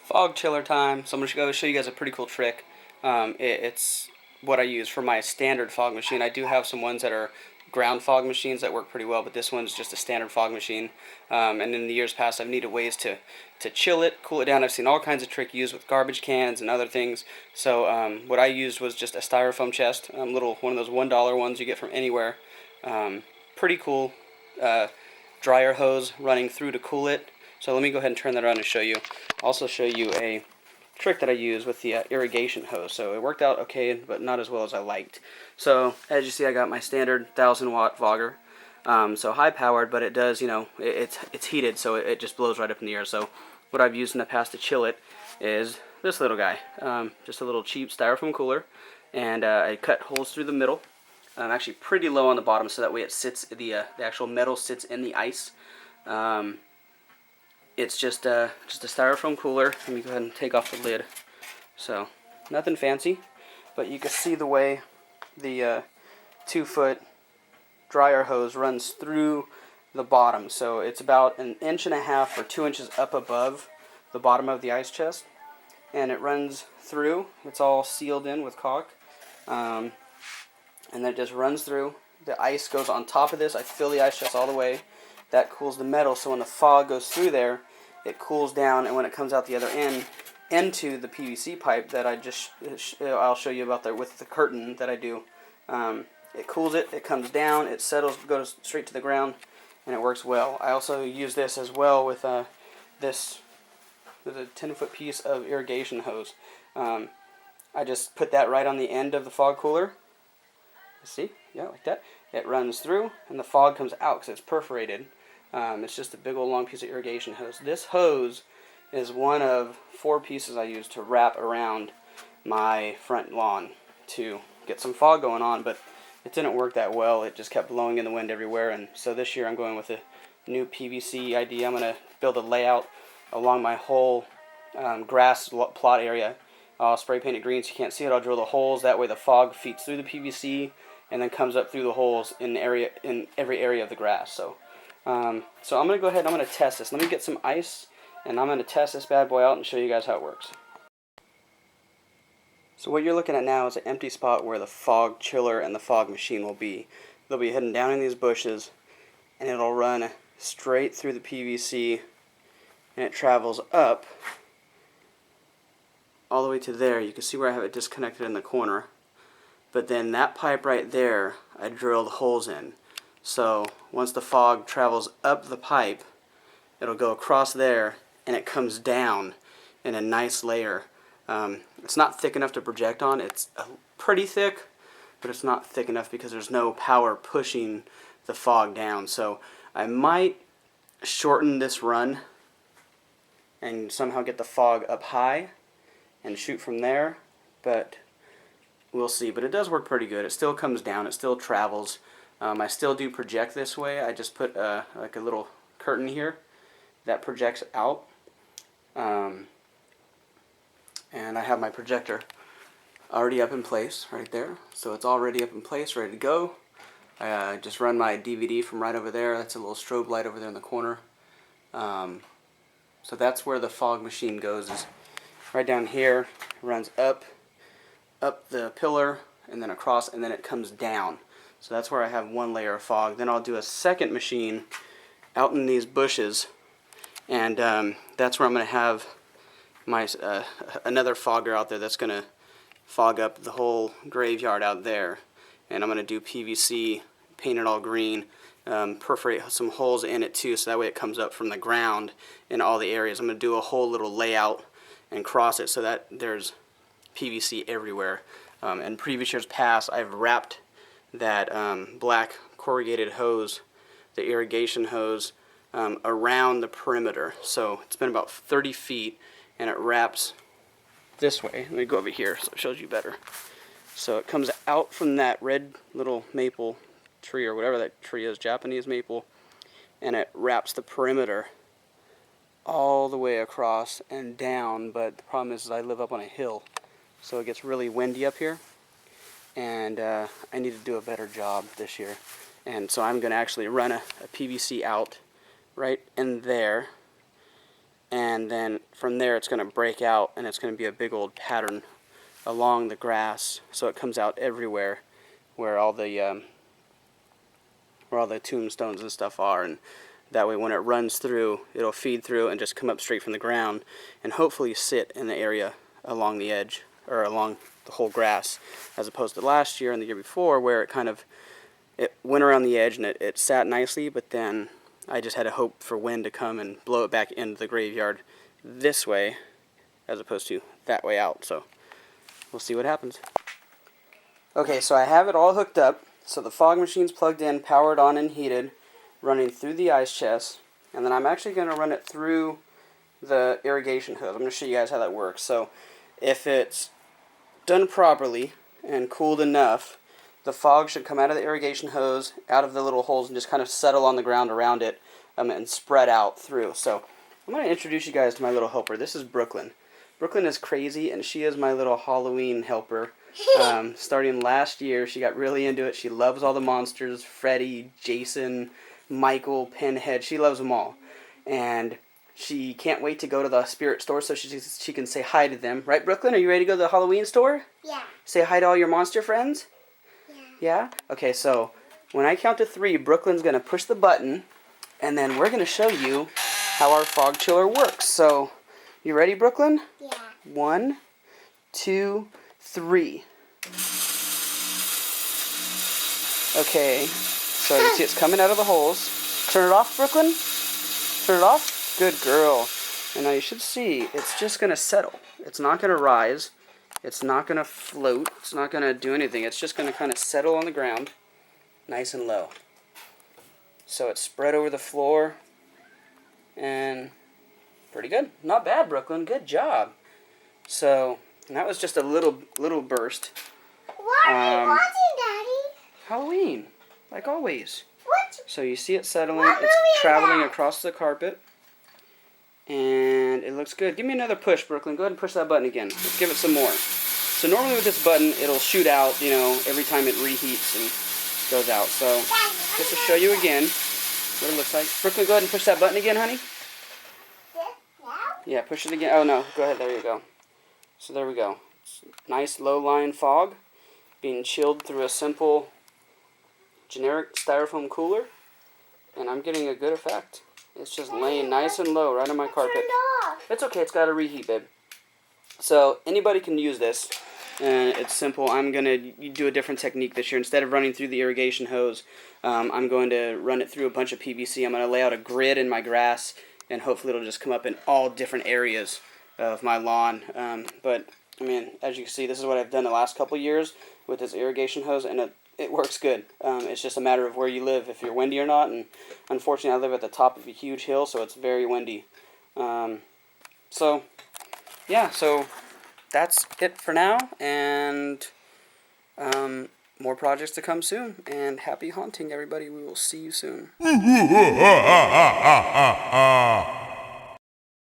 Fog chiller time. So I'm going to go show you guys a pretty cool trick. It's what I use for my standard fog machine. I do have some ones that are ground fog machines that work pretty well, but this one's just a standard fog machine. And in the years past, I've needed ways to chill it, cool it down. I've seen all kinds of trick used with garbage cans and other things. So what I used was just a styrofoam chest, little one of those $1 ones you get from anywhere. Pretty cool. Dryer hose running through to cool it. So let me go ahead and turn that on and show you. Also show you a trick that I use with the irrigation hose. So it worked out okay, but not as well as I liked. So as you see, I got my standard 1,000-watt fogger. So high powered, but it does, it's heated, so it just blows right up in the air. So what I've used in the past to chill it is this little guy, just a little cheap styrofoam cooler, and I cut holes through the middle. Actually pretty low on the bottom, so that way it sits, the actual metal sits in the ice. It's just a styrofoam cooler. Let me go ahead and take off the lid. So nothing fancy, but you can see the way the 2-foot dryer hose runs through the bottom. So it's about 1.5 or 2 inches up above the bottom of the ice chest, and it runs through. It's all sealed in with caulk. And then it just runs through. The ice goes on top of this. I fill the ice chest all the way. That cools the metal, so when the fog goes through there, it cools down, and when it comes out the other end into the PVC pipe that I'll show you about there with the curtain that I do. It cools it, it comes down, it settles, goes straight to the ground, and it works well. I also use this as well with there's a 10-foot piece of irrigation hose. I just put that right on the end of the fog cooler. See? Yeah, like that. It runs through, and the fog comes out because it's perforated. It's just a big old long piece of irrigation hose. This hose is one of 4 pieces I use to wrap around my front lawn to get some fog going on, but it didn't work that well. It just kept blowing in the wind everywhere, and so this year I'm going with a new PVC idea. I'm going to build a layout along my whole grass plot area. I'll spray paint it green so you can't see it. I'll drill the holes. That way the fog feeds through the PVC and then comes up through the holes in every area of the grass. So I'm going to go ahead and I'm going to test this. Let me get some ice, and I'm going to test this bad boy out and show you guys how it works. So what you're looking at now is an empty spot where the fog chiller and the fog machine will be. They'll be hidden down in these bushes, and it'll run straight through the PVC, and it travels up all the way to there. You can see where I have it disconnected in the corner. But then that pipe right there, I drilled holes in. So once the fog travels up the pipe, it'll go across there, and it comes down in a nice layer. It's not thick enough to project on. It's pretty thick, but it's not thick enough because there's no power pushing the fog down. So I might shorten this run and somehow get the fog up high and shoot from there, but we'll see. But it does work pretty good. It still comes down. It still travels. I still do project this way. I just put like a little curtain here that projects out. And I have my projector already up in place right there. So it's already up in place, ready to go. I just run my DVD from right over there. That's a little strobe light over there in the corner. So that's where the fog machine goes, is right down here. It runs up the pillar, and then across, and then it comes down. So that's where I have one layer of fog. Then I'll do a second machine out in these bushes, and that's where I'm going to have my another fogger out there that's going to fog up the whole graveyard out there. And I'm going to do PVC, paint it all green, perforate some holes in it too, so that way it comes up from the ground in all the areas. I'm going to do a whole little layout and cross it so that there's PVC everywhere. In previous years past, I've wrapped that black corrugated hose, the irrigation hose, around the perimeter. So it's been about 30 feet, and it wraps this way. Let me go over here so it shows you better. So it comes out from that red little maple tree, or whatever that tree is, Japanese maple, and it wraps the perimeter all the way across and down. But the problem is I live up on a hill, so it gets really windy up here, and I need to do a better job this year. And so I'm going to actually run a PVC out right in there. And then from there it's going to break out, and it's going to be a big old pattern along the grass, so it comes out everywhere where all the tombstones and stuff are, and that way when it runs through, it'll feed through and just come up straight from the ground, and hopefully sit in the area along the edge, or along the whole grass, as opposed to last year and the year before, where it went around the edge and it sat nicely, but then I just had to hope for wind to come and blow it back into the graveyard this way, as opposed to that way out. So we'll see what happens. Okay, so I have it all hooked up. So the fog machine's plugged in, powered on and heated, running through the ice chest. And then I'm actually going to run it through the irrigation hose. I'm going to show you guys how that works. So if it's done properly and cooled enough, the fog should come out of the irrigation hose, out of the little holes, and just kind of settle on the ground around it and spread out through. So I'm going to introduce you guys to my little helper. This is Brooklyn. Brooklyn is crazy, and she is my little Halloween helper. Starting last year, she got really into it. She loves all the monsters, Freddy, Jason, Michael, Pinhead. She loves them all. And she can't wait to go to the spirit store so she can say hi to them. Right, Brooklyn? Are you ready to go to the Halloween store? Yeah. Say hi to all your monster friends? Yeah. Yeah? Okay, so when I count to 3, Brooklyn's going to push the button, and then we're going to show you how our fog chiller works. So, you ready, Brooklyn? Yeah. 1, 2, 3. Okay, so you see it's coming out of the holes. Turn it off, Brooklyn. Turn it off. Good girl. And now you should see it's just going to settle. It's not going to rise. It's not going to float. It's not going to do anything. It's just going to kind of settle on the ground, nice and low. So it's spread over the floor, and pretty good. Not bad, Brooklyn. Good job. So, and that was just a little burst. What are you watching, Daddy? Halloween, like always. What? So you see it settling. What movie It's is traveling that? across the carpet. And it looks good. Give me another push, Brooklyn. Go ahead and push that button again. Let's give it some more. So normally with this button, it'll shoot out, every time it reheats and goes out. So just to show you again what it looks like. Brooklyn, go ahead and push that button again, honey. Now? Yeah, push it again. Oh, no. Go ahead. There you go. So there we go. It's nice low-lying fog being chilled through a simple generic styrofoam cooler. And I'm getting a good effect. It's just laying nice and low right on my carpet. Turned off. It's okay. It's got to reheat, babe. So anybody can use this. And it's simple. I'm going to do a different technique this year. Instead of running through the irrigation hose, I'm going to run it through a bunch of PVC. I'm going to lay out a grid in my grass, and hopefully it'll just come up in all different areas of my lawn. But, I mean, as you can see, this is what I've done the last couple years with this irrigation hose, and it works good. It's just a matter of where you live, if you're windy or not. And unfortunately, I live at the top of a huge hill, so it's very windy. So, yeah, so that's it for now, and more projects to come soon. And happy haunting, everybody. We will see you soon.